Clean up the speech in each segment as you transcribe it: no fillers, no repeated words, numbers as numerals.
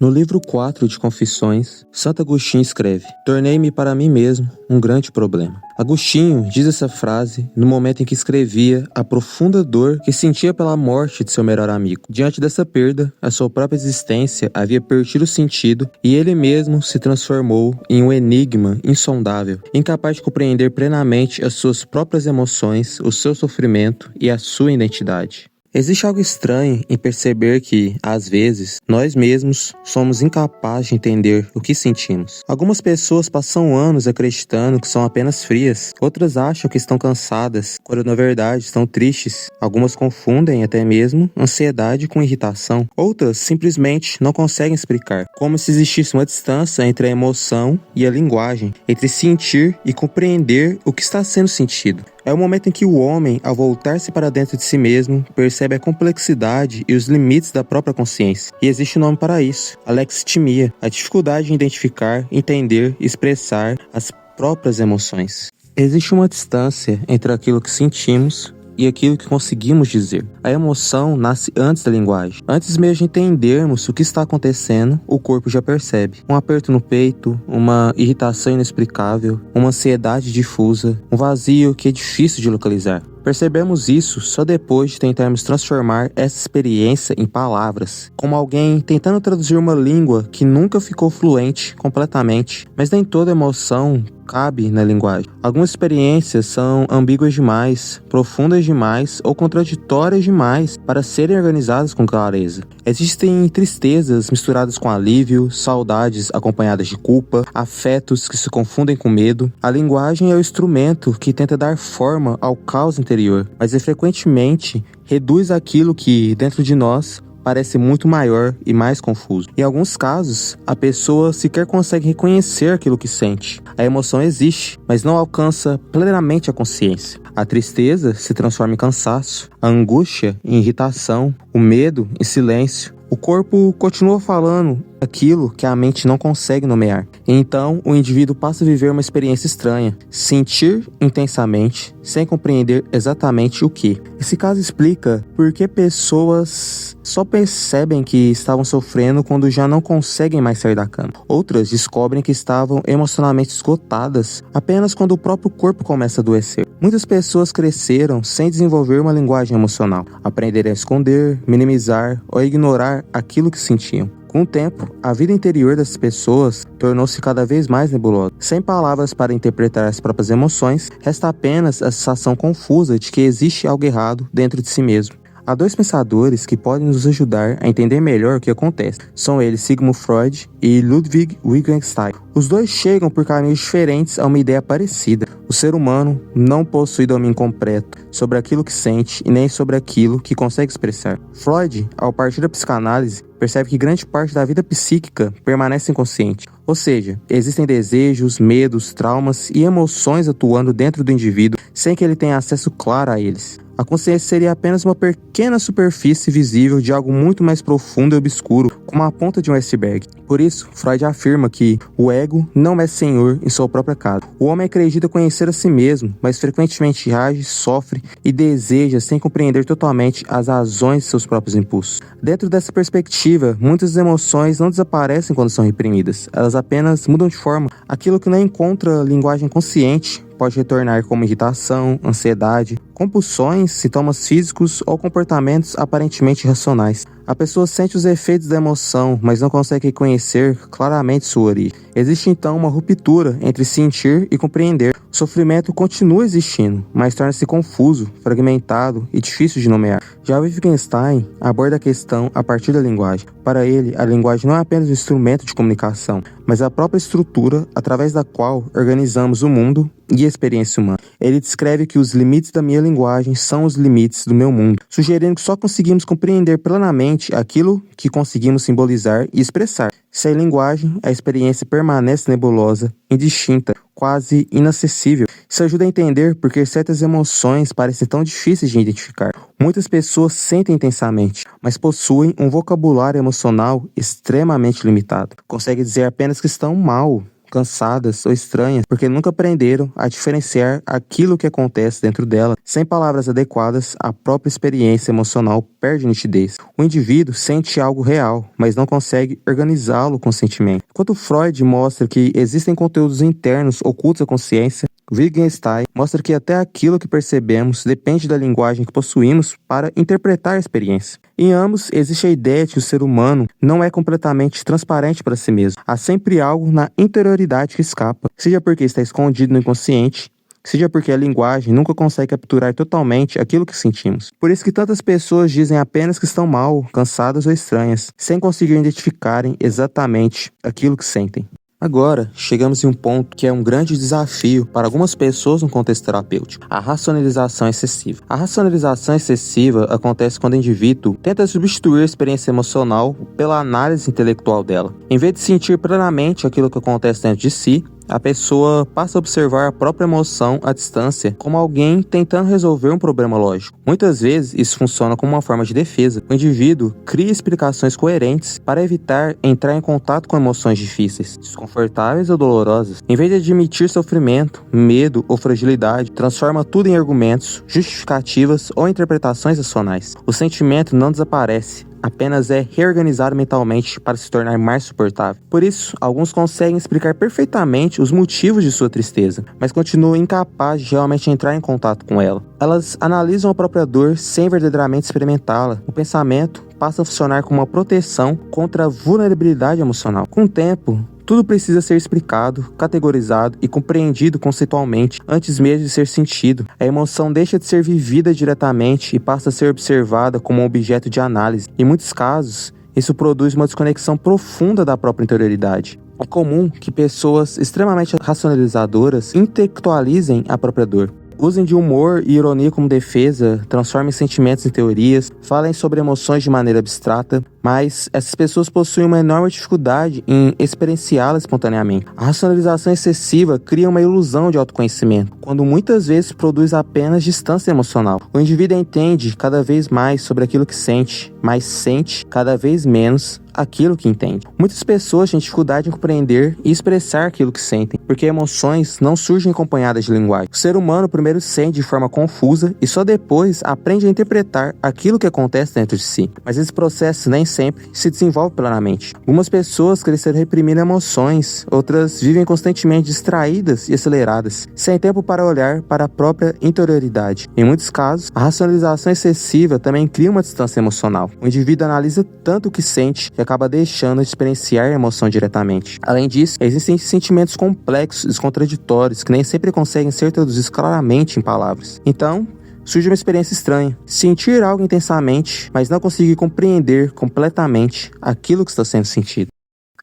No livro 4 de Confissões, Santo Agostinho escreve: "Tornei-me para mim mesmo um grande problema." Agostinho diz essa frase no momento em que escrevia a profunda dor que sentia pela morte de seu melhor amigo. Diante dessa perda, a sua própria existência havia perdido o sentido e ele mesmo se transformou em um enigma insondável, incapaz de compreender plenamente as suas próprias emoções, o seu sofrimento e a sua identidade. Existe algo estranho em perceber que, às vezes, nós mesmos somos incapazes de entender o que sentimos. Algumas pessoas passam anos acreditando que são apenas frias, outras acham que estão cansadas, quando na verdade estão tristes. Algumas confundem até mesmo ansiedade com irritação. Outras simplesmente não conseguem explicar, como se existisse uma distância entre a emoção e a linguagem, entre sentir e compreender o que está sendo sentido. É o momento em que o homem, ao voltar-se para dentro de si mesmo, percebe a complexidade e os limites da própria consciência. E existe um nome para isso: alexithymia, a dificuldade de identificar, entender e expressar as próprias emoções. Existe uma distância entre aquilo que sentimos e aquilo que conseguimos dizer. A emoção nasce antes da linguagem. Antes mesmo de entendermos o que está acontecendo, o corpo já percebe. Um aperto no peito, uma irritação inexplicável, uma ansiedade difusa, um vazio que é difícil de localizar. Percebemos isso só depois de tentarmos transformar essa experiência em palavras, como alguém tentando traduzir uma língua que nunca ficou fluente completamente, mas nem toda emoção cabe na linguagem. Algumas experiências são ambíguas demais, profundas demais ou contraditórias demais para serem organizadas com clareza. Existem tristezas misturadas com alívio, saudades acompanhadas de culpa, afetos que se confundem com medo. A linguagem é o instrumento que tenta dar forma ao caos interior, mas frequentemente reduz aquilo que, dentro de nós, parece muito maior e mais confuso. Em alguns casos, a pessoa sequer consegue reconhecer aquilo que sente. A emoção existe, mas não alcança plenamente a consciência. A tristeza se transforma em cansaço, a angústia em irritação, o medo em silêncio. O corpo continua falando aquilo que a mente não consegue nomear. Então, o indivíduo passa a viver uma experiência estranha, sentir intensamente, sem compreender exatamente o que. Esse caso explica por que pessoas só percebem que estavam sofrendo quando já não conseguem mais sair da cama. Outras descobrem que estavam emocionalmente esgotadas apenas quando o próprio corpo começa a adoecer. Muitas pessoas cresceram sem desenvolver uma linguagem emocional, aprenderam a esconder, minimizar ou ignorar aquilo que sentiam. Com o tempo, a vida interior dessas pessoas tornou-se cada vez mais nebulosa. Sem palavras para interpretar as próprias emoções, resta apenas a sensação confusa de que existe algo errado dentro de si mesmo. Há dois pensadores que podem nos ajudar a entender melhor o que acontece. São eles Sigmund Freud e Ludwig Wittgenstein. Os dois chegam por caminhos diferentes a uma ideia parecida. O ser humano não possui domínio completo sobre aquilo que sente e nem sobre aquilo que consegue expressar. Freud, ao partir da psicanálise, percebe que grande parte da vida psíquica permanece inconsciente. Ou seja, existem desejos, medos, traumas e emoções atuando dentro do indivíduo sem que ele tenha acesso claro a eles. A consciência seria apenas uma pequena superfície visível de algo muito mais profundo e obscuro, como a ponta de um iceberg. Por isso, Freud afirma que o ego não é senhor em sua própria casa. O homem acredita conhecer a si mesmo, mas frequentemente age, sofre e deseja sem compreender totalmente as razões de seus próprios impulsos. Dentro dessa perspectiva, muitas emoções não desaparecem quando são reprimidas, elas apenas mudam de forma. Aquilo que não encontra linguagem consciente pode retornar como irritação, ansiedade, compulsões, sintomas físicos ou comportamentos aparentemente irracionais. A pessoa sente os efeitos da emoção, mas não consegue reconhecer claramente sua origem. Existe então uma ruptura entre sentir e compreender. O sofrimento continua existindo, mas torna-se confuso, fragmentado e difícil de nomear. Já Wittgenstein aborda a questão a partir da linguagem. Para ele, a linguagem não é apenas um instrumento de comunicação, mas a própria estrutura através da qual organizamos o mundo e a experiência humana. Ele descreve que os limites da minha linguagem são os limites do meu mundo, sugerindo que só conseguimos compreender plenamente aquilo que conseguimos simbolizar e expressar. Sem linguagem, a experiência permanece nebulosa, indistinta, quase inacessível. Isso ajuda a entender por que certas emoções parecem tão difíceis de identificar. Muitas pessoas sentem intensamente, mas possuem um vocabulário emocional extremamente limitado. Conseguem dizer apenas que estão mal, cansadas ou estranhas, porque nunca aprenderam a diferenciar aquilo que acontece dentro dela. Sem palavras adequadas, a própria experiência emocional perde nitidez. O indivíduo sente algo real, mas não consegue organizá-lo com sentimento. Enquanto Freud mostra que existem conteúdos internos ocultos à consciência, Wittgenstein mostra que até aquilo que percebemos depende da linguagem que possuímos para interpretar a experiência. Em ambos, existe a ideia de que o ser humano não é completamente transparente para si mesmo. Há sempre algo na interioridade que escapa, seja porque está escondido no inconsciente, seja porque a linguagem nunca consegue capturar totalmente aquilo que sentimos. Por isso que tantas pessoas dizem apenas que estão mal, cansadas ou estranhas, sem conseguir identificarem exatamente aquilo que sentem. Agora, chegamos em um ponto que é um grande desafio para algumas pessoas no contexto terapêutico: a racionalização excessiva. A racionalização excessiva acontece quando o indivíduo tenta substituir a experiência emocional pela análise intelectual dela. Em vez de sentir plenamente aquilo que acontece dentro de si, a pessoa passa a observar a própria emoção à distância como alguém tentando resolver um problema lógico. Muitas vezes isso funciona como uma forma de defesa. O indivíduo cria explicações coerentes para evitar entrar em contato com emoções difíceis, desconfortáveis ou dolorosas. Em vez de admitir sofrimento, medo ou fragilidade, transforma tudo em argumentos, justificativas ou interpretações racionais. O sentimento não desaparece, apenas é reorganizado mentalmente para se tornar mais suportável. Por isso, alguns conseguem explicar perfeitamente os motivos de sua tristeza, mas continuam incapazes de realmente entrar em contato com ela. Elas analisam a própria dor sem verdadeiramente experimentá-la. O pensamento passa a funcionar como uma proteção contra a vulnerabilidade emocional. Com o tempo, tudo precisa ser explicado, categorizado e compreendido conceitualmente antes mesmo de ser sentido. A emoção deixa de ser vivida diretamente e passa a ser observada como um objeto de análise. Em muitos casos, isso produz uma desconexão profunda da própria interioridade. É comum que pessoas extremamente racionalizadoras intelectualizem a própria dor. Usem de humor e ironia como defesa, transformem sentimentos em teorias, falem sobre emoções de maneira abstrata, mas essas pessoas possuem uma enorme dificuldade em experienciá-las espontaneamente. A racionalização excessiva cria uma ilusão de autoconhecimento, quando muitas vezes produz apenas distância emocional. O indivíduo entende cada vez mais sobre aquilo que sente, mas sente cada vez menos aquilo que entende. Muitas pessoas têm dificuldade em compreender e expressar aquilo que sentem, porque emoções não surgem acompanhadas de linguagem. O ser humano primeiro sente de forma confusa e só depois aprende a interpretar aquilo que acontece dentro de si. Mas esse processo nem sempre se desenvolve plenamente. Algumas pessoas cresceram reprimindo emoções, outras vivem constantemente distraídas e aceleradas, sem tempo para olhar para a própria interioridade. Em muitos casos, a racionalização excessiva também cria uma distância emocional. O indivíduo analisa tanto o que sente que acaba deixando de experienciar a emoção diretamente. Além disso, existem sentimentos complexos e contraditórios que nem sempre conseguem ser traduzidos claramente em palavras. Então, surge uma experiência estranha. Sentir algo intensamente, mas não conseguir compreender completamente aquilo que está sendo sentido.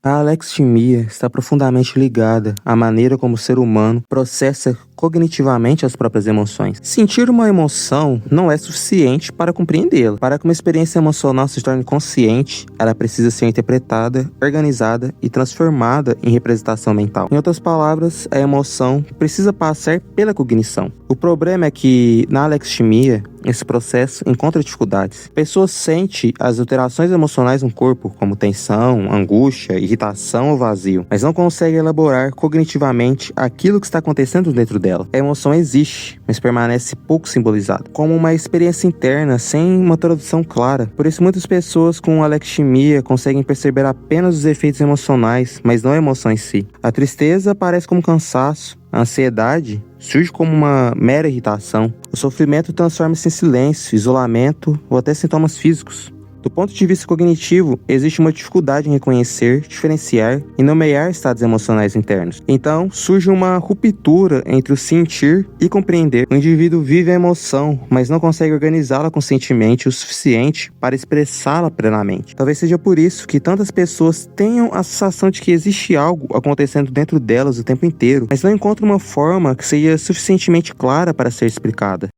A alexithymia está profundamente ligada à maneira como o ser humano processa cognitivamente as próprias emoções. Sentir uma emoção não é suficiente para compreendê-la. Para que uma experiência emocional se torne consciente, ela precisa ser interpretada, organizada e transformada em representação mental. Em outras palavras, a emoção precisa passar pela cognição. O problema é que, na alexithymia, esse processo encontra dificuldades. A pessoa sente as alterações emocionais no corpo, como tensão, angústia, irritação ou vazio, mas não consegue elaborar cognitivamente aquilo que está acontecendo dentro dela. A emoção existe, mas permanece pouco simbolizada, como uma experiência interna sem uma tradução clara. Por isso, muitas pessoas com alexithymia conseguem perceber apenas os efeitos emocionais, mas não a emoção em si. A tristeza aparece como cansaço. A ansiedade surge como uma mera irritação. O sofrimento transforma-se em silêncio, isolamento ou até sintomas físicos. Do ponto de vista cognitivo, existe uma dificuldade em reconhecer, diferenciar e nomear estados emocionais internos. Então, surge uma ruptura entre o sentir e compreender. O indivíduo vive a emoção, mas não consegue organizá-la conscientemente o suficiente para expressá-la plenamente. Talvez seja por isso que tantas pessoas tenham a sensação de que existe algo acontecendo dentro delas o tempo inteiro, mas não encontram uma forma que seja suficientemente clara para ser explicada.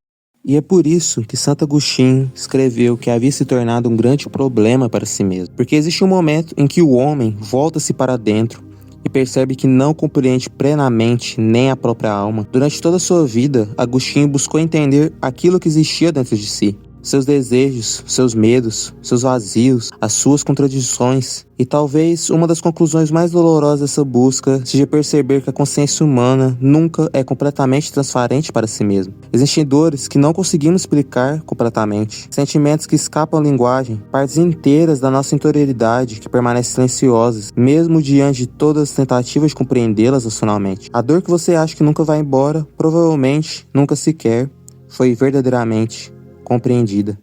E é por isso que Santo Agostinho escreveu que havia se tornado um grande problema para si mesmo. Porque existe um momento em que o homem volta-se para dentro e percebe que não compreende plenamente nem a própria alma. Durante toda a sua vida, Agostinho buscou entender aquilo que existia dentro de si. seus desejos, seus medos, seus vazios, as suas contradições. E talvez uma das conclusões mais dolorosas dessa busca seja perceber que a consciência humana nunca é completamente transparente para si mesma. Existem dores que não conseguimos explicar completamente, sentimentos que escapam à linguagem, partes inteiras da nossa interioridade que permanecem silenciosas, mesmo diante de todas as tentativas de compreendê-las racionalmente. A dor que você acha que nunca vai embora, provavelmente nunca sequer foi verdadeiramente compreendida.